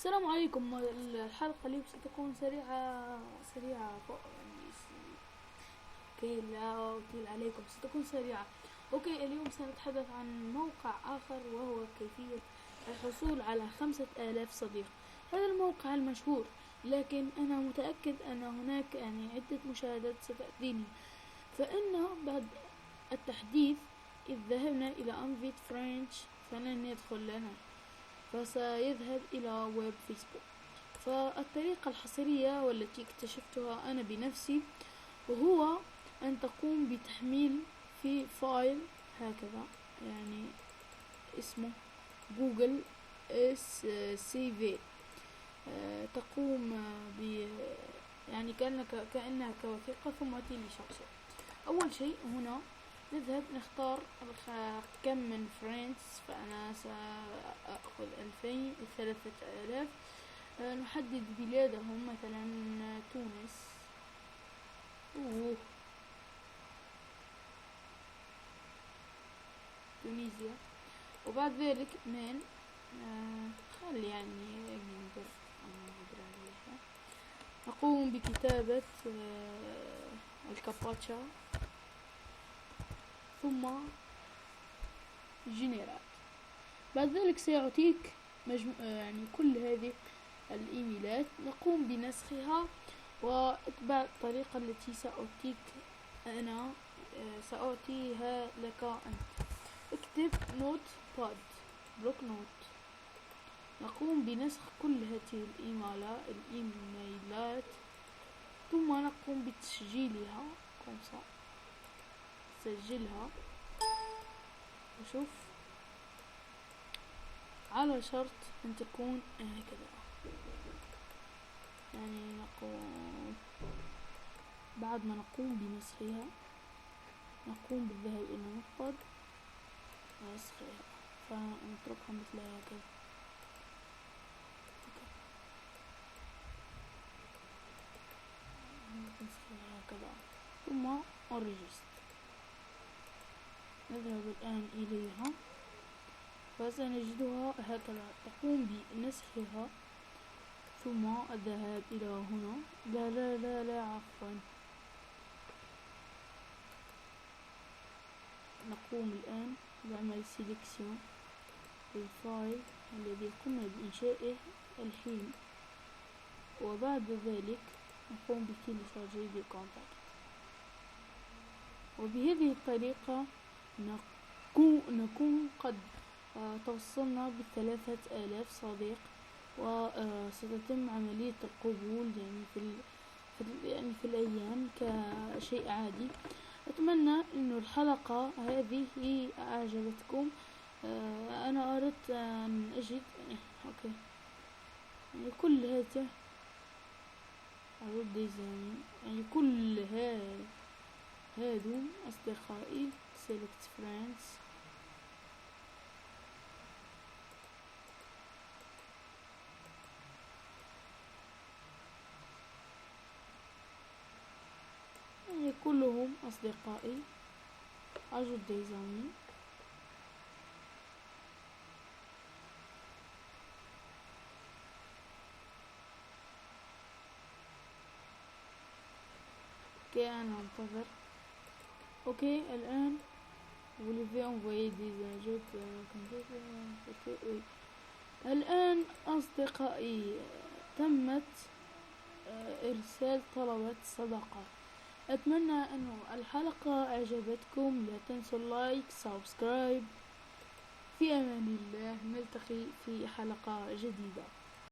السلام عليكم. الحلقة اليوم ستكون سريعة فوق يعني كي لا أطيل عليكم. ستكون سريعة. أوكي، اليوم سنتحدث عن موقع آخر وهو كيفية الحصول على 5000 صديق. هذا الموقع المشهور، لكن أنا متأكد أن هناك عدة مشاهدات ستأتيني، فإن بعد التحديث إذ ذهبنا إلى أنفيت فرنش فلن يدخل لنا، فسيذهب إلى ويب فيسبوك. فالطريقة الحصرية والتي اكتشفتها أنا بنفسي وهو أن تقوم بتحميل في فايل هكذا اسمه جوجل سي في. تقوم ب كأنها كوثيقة ثم تيلي شخصية. أول شيء هنا نذهب نختار كم من فريندز، فأنا سأخذ 3000. نحدد بلادهم، مثلا تونس. تونيزيا. وبعد ذلك من خلي نقدر عليها. نقوم بكتابة الكابتشا ثم جنرال. بعد ذلك سيعطيك كل هذه الإيميلات. نقوم بنسخها واتبع الطريقة التي سأعطيها لك أنت. اكتب نوت باد، بلوك نوت. نقوم بنسخ كل هذه الإيميلات ثم نقوم بتسجيلها. سجلها وشوف، على شرط أن تكون هكذا. بعد ما نقوم بنسخها نقوم بالذهاب إلى نقطة ونسخها، فنتركها مثل هكذا. نسخها هكذا ثم أرجست. نذهب الآن إليها فسنجدها هكذا. تقوم بنسخها ثم الذهاب إلى هنا. لا عفوا. نقوم الآن بعمل سيلكسيون للفايل الذي قمنا بإنشائه الحين، وبعد ذلك نقوم بتيليشارجي بالكونتاكت. وبهذه الطريقة نكون قد توصلنا ب3000 صديق، وستتم عملية القبول في الأيام كشيء عادي. أتمنى أن الحلقة هذه أعجبتكم. أنا أردت أن أجد كل هذا كل هادو أصدقائي. select friends. كلهم أصدقائي. أجد ديزاني. أنا أنتظر. أوكي، الآن الآن أصدقائي تمت إرسال طلبات صداقة. أتمنى أن الحلقة أعجبتكم. لا تنسوا اللايك، سبسكرايب. في أمان الله، نلتقي في حلقة جديدة.